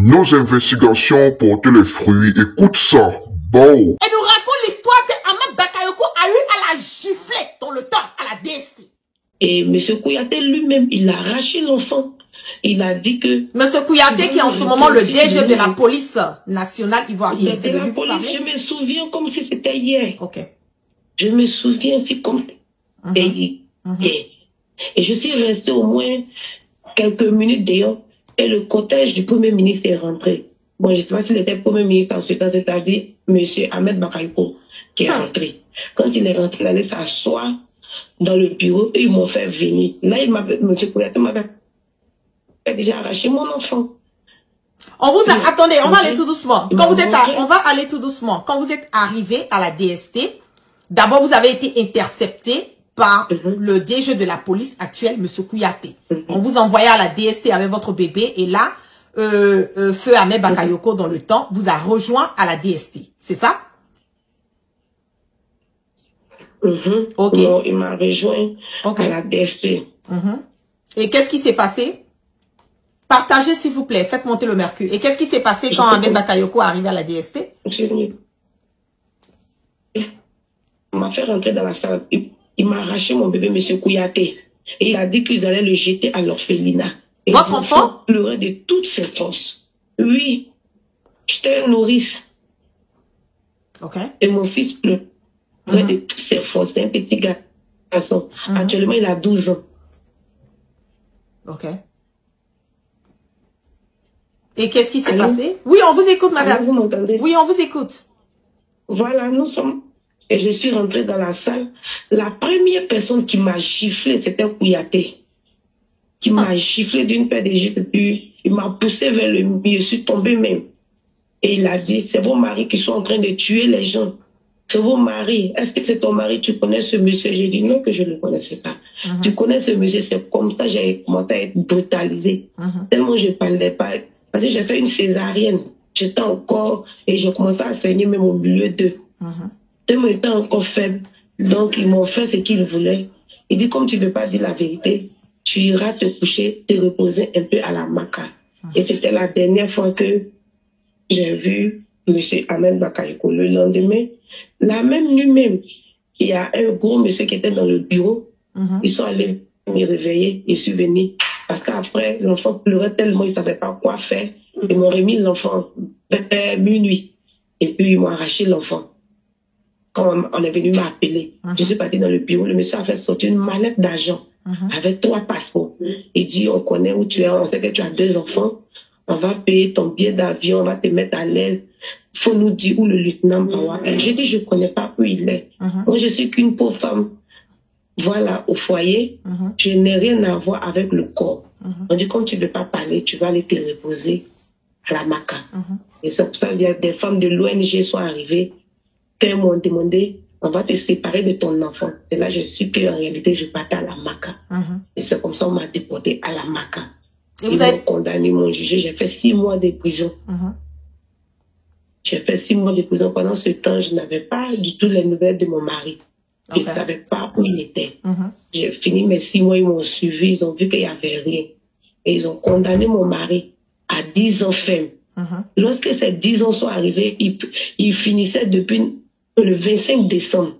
Nos investigations portaient les fruits. Écoute ça. Bon. Et nous raconte l'histoire que Ahmed Bakayoko a eu à la gifler dans le temps, à la DST. Et M. Kouyaté lui-même, il a arraché l'enfant. Il a dit que... M. Kouyaté qui est en ce moment le DG de la police nationale ivoirienne. De la police, je me souviens comme si c'était hier. Ok. Je me souviens si comme c'était hier. Et je suis restée au moins quelques minutes dehors. Et le cortège du Premier ministre est rentré. Bon, je ne sais pas s'il était Premier ministre en ce temps, c'est-à-dire M. Ahmed Bakayoko qui est rentré. Quand il est rentré, il allait s'asseoir dans le bureau et ils m'ont fait venir. Là, M. Kouyaté m'avait déjà arraché mon enfant. On vous a, attendez, on va aller tout doucement. Quand vous êtes on va aller tout doucement. Quand vous êtes arrivé à la DST, d'abord vous avez été intercepté par le DG de la police actuelle, M. Kouyaté. On vous envoyait à la DST avec votre bébé et là, Feu Ahmed Bakayoko dans le temps vous a rejoint à la DST. C'est ça? Ok. Non, il m'a rejoint à la DST. Et qu'est-ce qui s'est passé? Partagez s'il vous plaît, faites monter le mercure. Et qu'est-ce qui s'est passé quand Ahmed Bakayoko est arrivé à la DST? Il m'a fait rentrer dans la salle. Il m'a arraché mon bébé, M. Kouyaté. Et il a dit qu'ils allaient le jeter à l'orphelinat. Votre enfant pleurait de toutes ses forces. Oui, j'étais une nourrice. Ok. Et mon fils pleurait de toutes ses forces. C'est un petit garçon. Actuellement, il a 12 ans. Ok. Et qu'est-ce qui s'est passé? Oui, on vous écoute, madame. Allô, vous m'entendez? Oui, on vous écoute. Voilà, nous sommes... Et je suis rentrée dans la salle. La première personne qui m'a giflé, c'était Kouyaté. Qui m'a giflé d'une paire de gifles. Puis il m'a poussé vers le mur. Je suis tombée même. Et il a dit, c'est vos maris qui sont en train de tuer les gens. C'est vos maris. Est-ce que c'est ton mari? Tu connais ce monsieur? J'ai dit non, que je ne le connaissais pas. Tu connais ce monsieur? C'est comme ça que j'ai commencé à être brutalisée. Tellement je ne parlais pas. Parce que j'ai fait une césarienne. J'étais encore... Et je commençais à saigner même au milieu d'eux. Tellement j'étais encore faible. Donc ils m'ont fait ce qu'ils voulaient. Il dit, comme tu ne veux pas dire la vérité, tu iras te coucher, te reposer un peu à la maca. Et c'était la dernière fois que j'ai vu M. Ahmed Bakayoko. Le lendemain, la même nuit même, il y a un gros monsieur qui était dans le bureau. Ils sont allés me réveiller. Je suis venue. Parce qu'après, l'enfant pleurait tellement, il ne savait pas quoi faire. Ils m'ont remis l'enfant vers minuit. Et puis, ils m'ont arraché l'enfant. Quand on est venu m'appeler, je suis partie dans le bureau. Le monsieur a fait sortir une mallette d'argent avec 3 passeports. Il dit, on connaît où tu es, on sait que tu as 2 enfants. On va payer ton billet d'avion, on va te mettre à l'aise. Il faut nous dire où le lieutenant Bawa est. J'ai dit, je ne connais pas où il est. Moi, je suis qu'une pauvre femme. Voilà, au foyer, je n'ai rien à voir avec le corps. On dit, comme tu ne veux pas parler, tu vas aller te reposer à la maca. Et c'est pour ça qu'il y a des femmes de l'ONG sont arrivées, qui m'ont demandé, on va te séparer de ton enfant. Et là, je suis qu'en réalité, je partais à la maca. Et c'est comme ça qu'on m'a déporté à la maca. Ils m'ont condamné, ils m'ont jugé. J'ai fait 6 mois de prison. J'ai fait 6 mois de prison. Pendant ce temps, je n'avais pas du tout les nouvelles de mon mari. Je ne savais pas où il était. J'ai fini mes 6 mois, ils m'ont suivi, ils ont vu qu'il n'y avait rien. Et ils ont condamné mon mari à 10 ans ferme. Lorsque ces 10 ans sont arrivés, ils finissaient depuis le 25 décembre.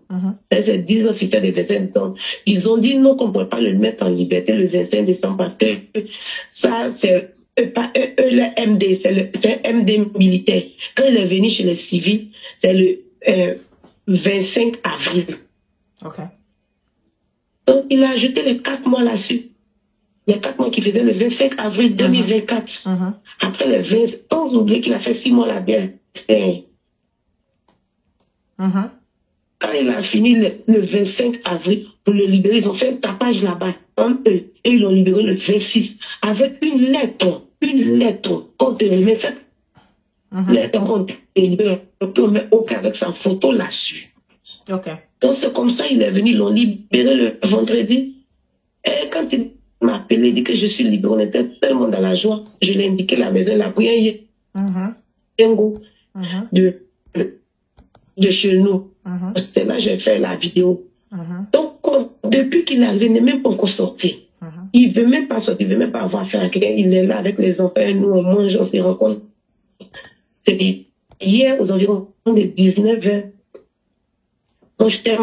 Ces 10 ans finissaient le 25 décembre. Ils ont dit non, qu'on ne pourrait pas le mettre en liberté le 25 décembre parce que ça, c'est pas le MD, c'est un MD militaire. Quand il est venu chez les civils, c'est le 25 avril. Donc, il a ajouté les 4 mois là-dessus. Les 4 mois qui faisaient le 25 avril 2024. Après les 20, sans oublier qu'il a fait 6 mois là-dedans. Quand il a fini le 25 avril, pour le libérer, ils ont fait un tapage là-bas, entre eux, et ils l'ont libéré le 26, avec une lettre qu'on te remet cette lettre qu'on te libère, on peut mettre aucun avec sa photo là-dessus. Donc c'est comme ça, il est venu, ils l'ont libéré le vendredi, et quand il m'a appelé, il dit que je suis libéré, on était tellement dans la joie, je lui ai indiqué la maison, la prière, de chez nous. C'est là que j'ai fait la vidéo. Donc, depuis qu'il est arrivé, il n'est même pas encore sorti. Il veut même pas sortir, il veut même pas avoir affaire à quelqu'un. Il est là avec les enfants, nous on mange, on se rencontre. C'est hier aux environs de 19h. Quand j'étais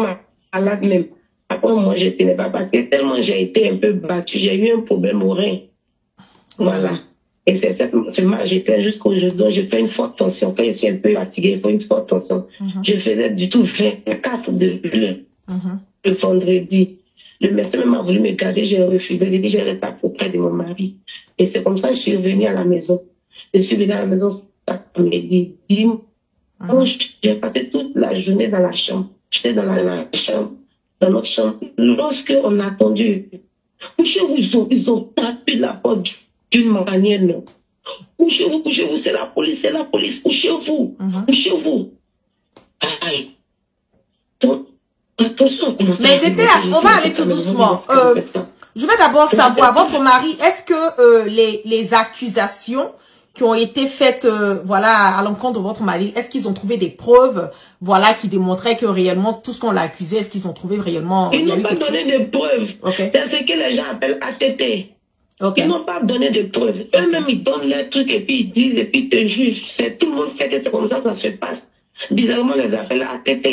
malade même. Après moi je tenais pas parce que tellement j'ai été un peu battue, j'ai eu un problème au rein. Voilà. Et c'est ce mal j'étais jusqu'au jour. Donc je fais une forte tension. Quand je suis un peu fatiguée, il faut une forte tension. Je faisais du tout 24 de le vendredi. Le médecin même a voulu me garder, j'ai refusé. J'ai dit, je reste auprès de mon mari. Et c'est comme ça que je suis revenue à la maison. Je suis venue à la maison cet après-midi. J'ai passé toute la journée dans la chambre. J'étais dans la chambre, dans notre chambre. Lorsqu'on a attendu, couchez-vous, ils ont tapé la porte d'une manière, non. Couchez-vous, c'est la police, couchez-vous, couchez-vous. Aïe. Donc, attention. Mais ils étaient, on va aller tout doucement. Je vais d'abord savoir, votre mari, est-ce que les accusations qui ont été faites, voilà, à l'encontre de votre mari, est-ce qu'ils ont trouvé des preuves, voilà, qui démontraient que réellement tout ce qu'on l'a accusé, est-ce qu'ils ont trouvé réellement? Ils n'ont pas donné de preuves. C'est ce que les gens appellent ATT. Ils n'ont pas donné de preuves. Eux-mêmes, ils donnent leurs trucs et puis ils disent et puis ils te jugent. Tout le monde sait que c'est comme ça se passe. Bizarrement, on les appelle ATT.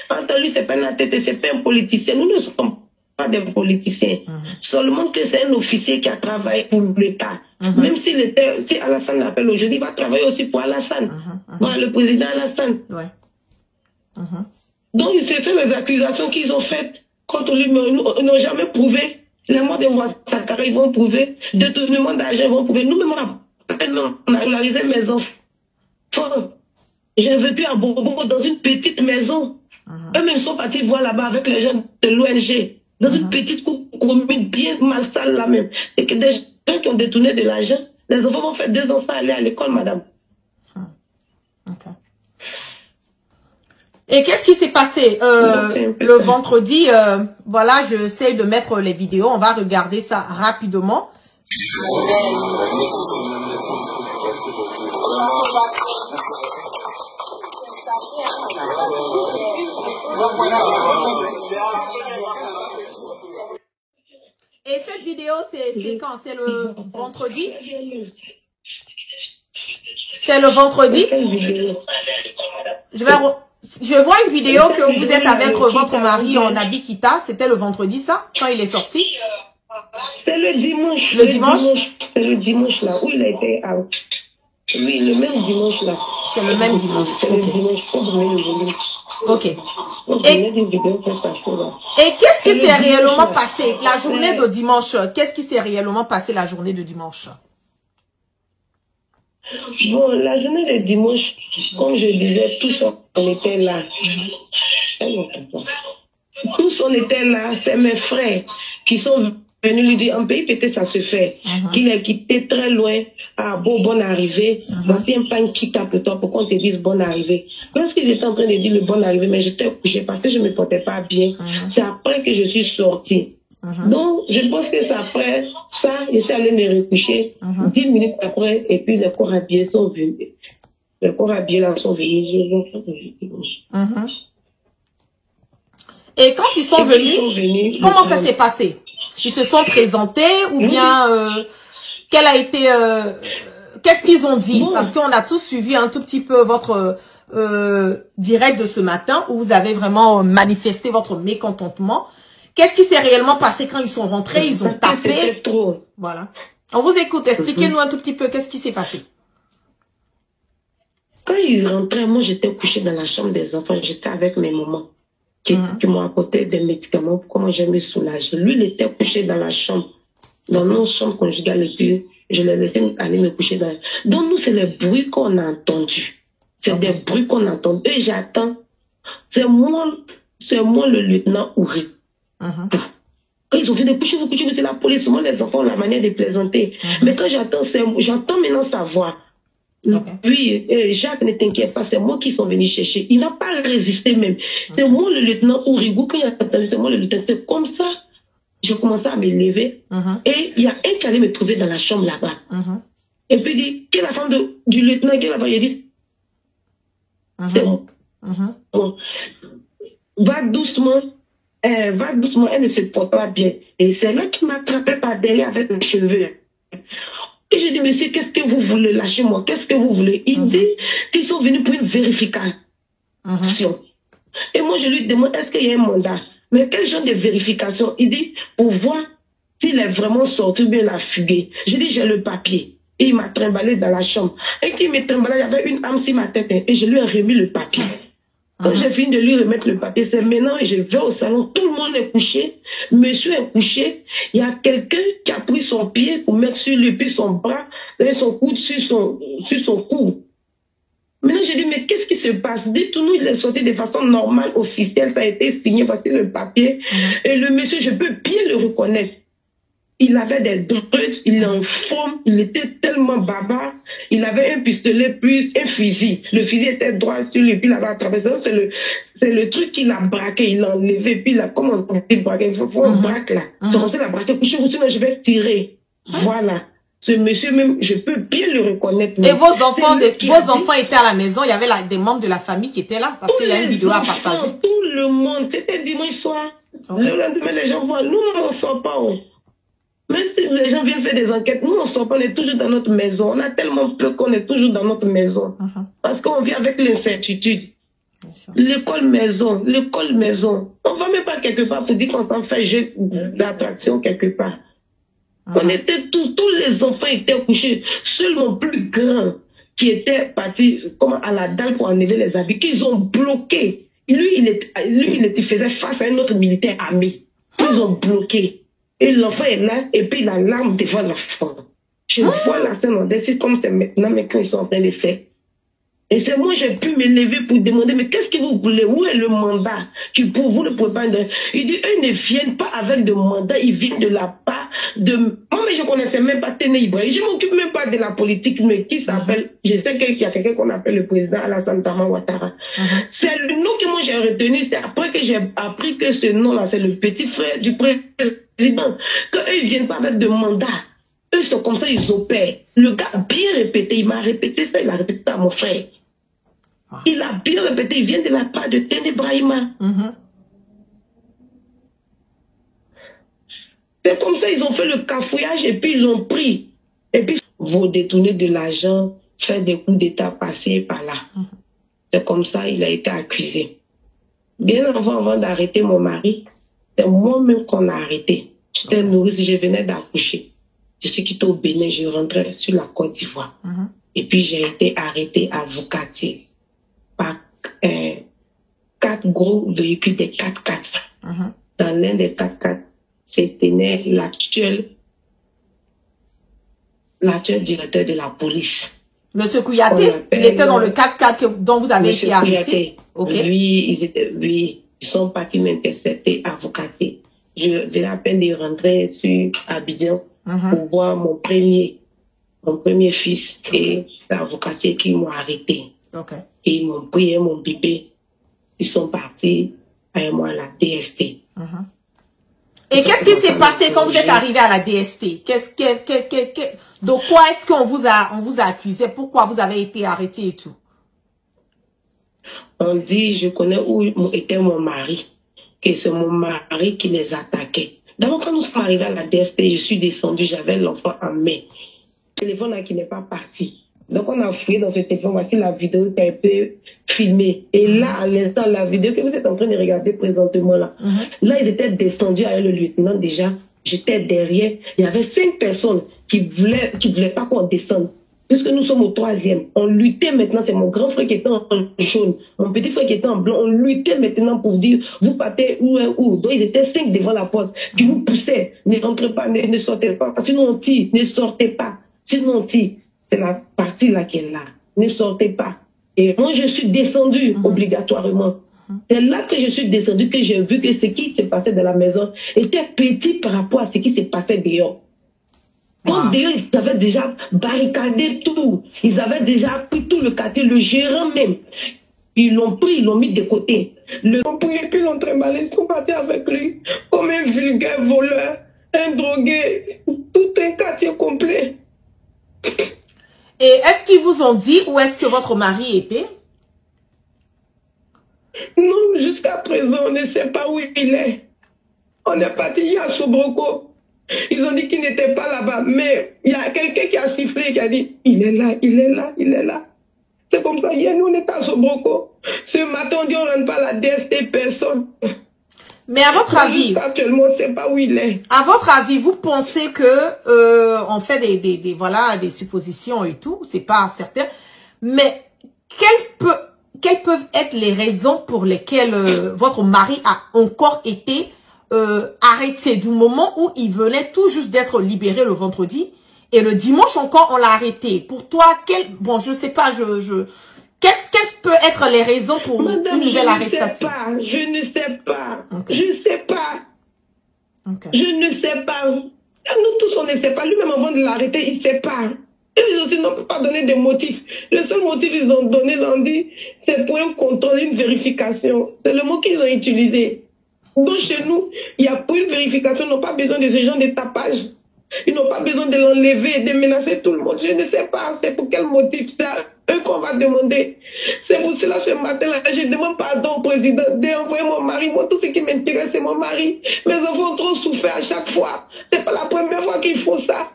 Entendu, c'est pas un ATT, c'est pas un politicien. Nous ne sommes pas des politiciens. Seulement que c'est un officier qui a travaillé pour l'État. Même si Alassane l'appelle aujourd'hui, il va travailler aussi pour Alassane. Voilà, le président Alassane. Donc, c'est les accusations qu'ils ont faites contre lui, mais ils n'ont jamais prouvé. Les morts de Ouattara, ils vont prouver. Détournement d'argent, ils vont prouver. Nous-mêmes, on a régularisé mes enfants. J'ai vécu à Bobo dans une petite maison. Eux-mêmes sont partis voir là-bas avec les gens de l'ONG. Dans une petite commune bien mal sale là même. Et que des gens qui ont détourné de l'argent, les enfants vont faire 2 ans sans aller à l'école, madame. Et qu'est-ce qui s'est passé le vendredi? Voilà, j'essaie de mettre les vidéos. On va regarder ça rapidement. Et cette vidéo, c'est quand? C'est le vendredi? C'est le vendredi? Je vois une vidéo que vous êtes avec votre mari en habit Kita. C'était le vendredi, ça? Quand il est sorti? C'est le dimanche. Le dimanche? C'est le dimanche, là, où il a été out. Oui, le même dimanche, là. C'est le même dimanche. C'est le dimanche. Ok. Et qu'est-ce qui s'est réellement passé la journée de dimanche? Qu'est-ce qui s'est réellement passé la journée de dimanche? Bon, la journée de dimanche, comme je disais, tous on était là. Tous on était là, c'est mes frères qui sont venus lui dire, en pays peut-être ça se fait, qu'il est quitté très loin, à bonne arrivée, voici un pain qui tape le toi pour qu'on te dise bonne arrivée. Lorsqu'ils étaient en train de dire le bonne arrivée, mais j'étais couché parce que je ne me portais pas bien, c'est après que je suis sortie. Donc, je pense que c'est après ça, je suis allée me recoucher 10 minutes après, et puis les corps habillés sont venus. Les corps habillés là sont venus. Et quand ils sont venus, comment ça s'est passé? Ils se sont présentés ou bien quel a été qu'est-ce qu'ils ont dit? Parce qu'on a tous suivi un tout petit peu votre direct de ce matin où vous avez vraiment manifesté votre mécontentement. Qu'est-ce qui s'est réellement passé quand ils sont rentrés? Ils ont tapé. Voilà. On vous écoute. Expliquez-nous un tout petit peu qu'est-ce qui s'est passé. Quand ils rentraient, moi j'étais couchée dans la chambre des enfants. J'étais avec mes mamans qui m'ont apporté des médicaments pour comment je me soulage. Lui, il était couché dans la chambre, dans nos chambres conjugales. Et puis, je l'ai laissé aller me coucher dans. Donc nous, c'est les bruits qu'on a entendus. C'est des bruits qu'on entend. Et j'attends. C'est moi le lieutenant Ouri. Quand ils ont fait des coucher-vous, c'est la police. Moi, les enfants ont la manière de plaisanter. Mais quand j'entends maintenant sa voix. Oui, Jacques, ne t'inquiète pas, c'est moi qui sont venus chercher. Il n'a pas résisté même. C'est moi le lieutenant Ourigou, quand il a entendu, c'est moi le lieutenant. C'est comme ça, j'ai commencé à me lever. Et il y a un qui allait me trouver dans la chambre là-bas. Et puis il dit, quelle est la femme du lieutenant qui est là-bas? Il dit, c'est moi. Bon. Va doucement. elle va doucement, elle ne se porte pas bien. Et c'est là qu'il m'a attrapé par derrière avec les cheveux. Et je dis, monsieur, qu'est-ce que vous voulez? Lâchez-moi, qu'est-ce que vous voulez? Il dit qu'ils sont venus pour une vérification. Et moi, je lui demande, est-ce qu'il y a un mandat? Mais quel genre de vérification? Il dit, pour voir s'il est vraiment sorti ou bien il a fugué. Je dis, j'ai le papier. Et il m'a trimballé dans la chambre. Et qu'il m'a trimballé, il y avait une âme sur ma tête. Et je lui ai remis le papier. Quand j'ai fini de lui remettre le papier, c'est maintenant, et je vais au salon, tout le monde est couché, monsieur est couché, il y a quelqu'un qui a pris son pied pour mettre sur lui, puis son bras, et son coude sur son cou. Maintenant, je dis, mais qu'est-ce qui se passe? Dites-nous, il est sorti de façon normale, officielle, ça a été signé, voici le papier, et le monsieur, je peux bien le reconnaître. Il avait des drugs, il est en forme, il était tellement bavard. Il avait un pistolet plus un fusil. Le fusil était droit sur lui, puis il avait attrapé. C'est le truc qu'il a braqué, il l'a enlevé, puis il a commencé à braquer. Il faut un braque là. C'est commencé à braquer. Couchez-vous, sinon je vais tirer. Voilà. Ce monsieur même, je peux bien le reconnaître. Et vos enfants étaient à la maison, il y avait des membres de la famille qui étaient là, parce qu'il y a une vidéo à partager. Tout le monde, c'était dimanche soir. Le lendemain, les gens voient, nous, on ne sort pas. Même si les gens viennent faire des enquêtes, nous, on sort pas, on est toujours dans notre maison. On a tellement peur qu'on est toujours dans notre maison. Parce qu'on vit avec l'incertitude. L'école maison. On va même pas quelque part pour dire qu'on s'en fait jeu d'attraction quelque part. On était tous les enfants étaient couchés. Seul mon plus grand, qui était parti à la dalle pour enlever les habits, qu'ils ont bloqué. Lui, il faisait face à un autre militaire armé. Ils ont bloqué. Et l'enfant est là, et puis la larme devant l'enfant. Je vois la scène en décide comme c'est maintenant, mais quand ils sont en train de faire. Et c'est moi, j'ai pu me lever pour demander, mais qu'est-ce que vous voulez? Où est le mandat? Vous ne pouvez pas... Il dit, eux ne viennent pas avec de mandat, ils viennent de la part de... Moi, mais je ne connaissais même pas Téné Ibrahim. Je ne m'occupe même pas de la politique, mais qui s'appelle... Je sais qu'il y a quelqu'un qu'on appelle le président Alassane Ouattara. C'est le nom que moi j'ai retenu, c'est après que j'ai appris que ce nom-là, c'est le petit frère du président. Quand eux, ils ne viennent pas avec de mandat. Eux sont comme ça, ils opèrent. Le gars a bien répété, il m'a répété ça, il a répété ça à mon frère. Il a bien répété, il vient de la part de Téné Ibrahim. C'est comme ça, ils ont fait le cafouillage et puis ils ont pris. Et puis, vous détournez de l'argent, faire des coups d'État passés par là. C'est comme ça, il a été accusé. Bien avant d'arrêter mon mari, c'est moi-même qu'on a arrêté. J'étais nourrice, je venais d'accoucher. Je suis quittée au Bénin, je rentrais sur la Côte d'Ivoire. Et puis j'ai été arrêtée à Vokati par 4 gros véhicules de 4x4. Dans l'un des 4x4, c'était l'actuel directeur de la police. Monsieur Kouyaté, il était dans le 4x4 dont vous avez été arrêté. Lui, ils sont partis m'intercepter à Vokati. Je venais à peine de rentrer sur Abidjan pour voir mon premier fils et l'avocat qui m'ont arrêté. Et ils m'ont pris mon bébé. Ils sont partis avec moi à la DST. Et qu'est-ce qui s'est passé quand vous êtes arrivé à la DST? De quoi est-ce qu'on vous a accusé? Pourquoi vous avez été arrêté et tout? On dit, je connais où était mon mari. Que c'est mon mari qui les attaquait. D'abord, quand nous sommes arrivés à la DST, je suis descendue, j'avais l'enfant en main. Le téléphone là qui n'est pas parti. Donc, on a fouillé dans ce téléphone. Voici la vidéo qui a été filmée. Et là, à l'instant, la vidéo que vous êtes en train de regarder présentement là, là, ils étaient descendus avec le lieutenant déjà. J'étais derrière. Il y avait 5 personnes qui voulaient pas qu'on descende. Puisque nous sommes au 3e, on luttait maintenant, c'est mon grand frère qui était en jaune, mon petit frère qui était en blanc, on luttait maintenant pour dire, vous partez où? Donc ils étaient 5 devant la porte, qui nous poussaient, ne rentrez pas, ne sortez pas, sinon on tire, ne sortez pas, sinon on tire. C'est la partie là qui est là, ne sortez pas. Et moi je suis descendue obligatoirement. C'est là que je suis descendue, que j'ai vu que ce qui se passait dans la maison était petit par rapport à ce qui se passait dehors. D'ailleurs, ils avaient déjà barricadé tout. Ils avaient déjà pris tout le quartier, le gérant même. Ils l'ont pris, ils l'ont mis de côté. Ils l'ont pris et puis l'ont trimballé. Ils sont partis avec lui comme un vulgaire voleur, un drogué, tout un quartier complet. Et est-ce qu'ils vous ont dit où est-ce que votre mari était? Non, jusqu'à présent, on ne sait pas où il est. On est parti à Sobroko. Ils ont dit qu'il n'était pas là-bas. Mais il y a quelqu'un qui a sifflé et qui a dit, il est là, il est là, il est là. C'est comme ça. Hier, nous, on était à Sobroko. Ce matin, on dit, on ne rentre pas à la DST, personne. Mais à votre avis, actuellement, on ne sait pas où il est. À votre avis, vous pensez que on fait des suppositions et tout, c'est pas certain. Mais quelles peuvent être les raisons pour lesquelles votre mari a encore été arrêté du moment où il venait tout juste d'être libéré le vendredi et le dimanche encore on l'a arrêté. Pour toi, bon, je sais pas, qu'est-ce peut être les raisons pour une nouvelle arrestation? Je ne sais pas. Okay. Je ne sais pas. Okay. Je ne sais pas. Nous tous, on ne sait pas. Lui-même, avant de l'arrêter, il ne sait pas. Et ils aussi n'ont pas donné de motifs. Le seul motif qu'ils ont donné, l'ont dit, c'est pour un contrôle, une vérification. C'est le mot qu'ils ont utilisé. Donc, chez nous, il y a pour une vérification, ils n'ont pas besoin de ce genre de tapage. Ils n'ont pas besoin de l'enlever et de menacer tout le monde. Je ne sais pas. C'est pour quel motif ça? Eux qu'on va demander. C'est pour cela, ce matin-là, je demande pardon au président d'envoyer mon mari. Moi, tout ce qui m'intéresse, c'est mon mari. Mes enfants ont trop souffert à chaque fois. C'est pas la première fois qu'ils font ça.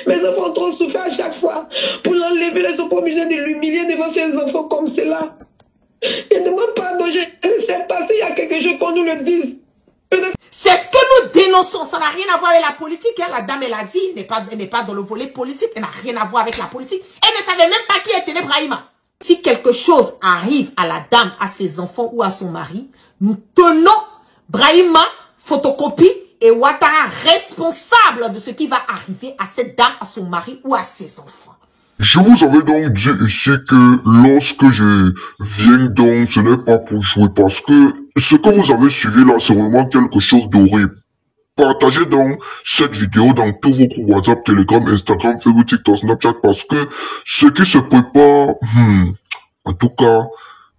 Mes enfants ont trop souffert à chaque fois. Pour l'enlever, ils sont pas obligés de l'humilier devant ses enfants comme cela. Je demande pardon, je ne sais pas s'il y a quelque chose qu'on nous le dise. C'est ce que nous dénonçons. Ça n'a rien à voir avec la politique. Hein. La dame, elle a dit, elle n'est pas dans le volet politique. Elle n'a rien à voir avec la politique. Elle ne savait même pas qui était Brahima. Si quelque chose arrive à la dame, à ses enfants ou à son mari, nous tenons Brahima, photocopie et Ouattara responsable de ce qui va arriver à cette dame, à son mari ou à ses enfants. Je vous avais donc dit ici que lorsque je viens donc, ce n'est pas pour jouer parce que ce que vous avez suivi là, c'est vraiment quelque chose d'horrible. Partagez donc cette vidéo dans tous vos groupes WhatsApp, Telegram, Instagram, Facebook, TikTok, Snapchat parce que ce qui se prépare, en tout cas,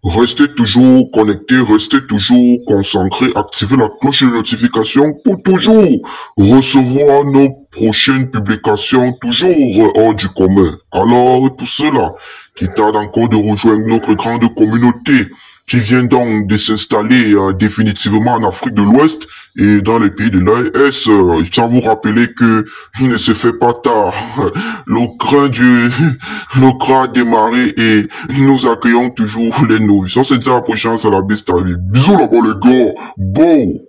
restez toujours connectés, restez toujours concentrés, activez la cloche de notification pour toujours recevoir nos prochaines publications, toujours hors du commun. Alors, tout cela qui tarde encore de rejoindre notre grande communauté qui vient donc de s'installer définitivement en Afrique de l'Ouest et dans les pays de l'AES, je tiens à vous rappeler que il ne se fait pas tard. Le cran a démarré et nous accueillons toujours les novices. On se dit à la prochaine, c'est la bête. Bisous là-bas les gars. Bon.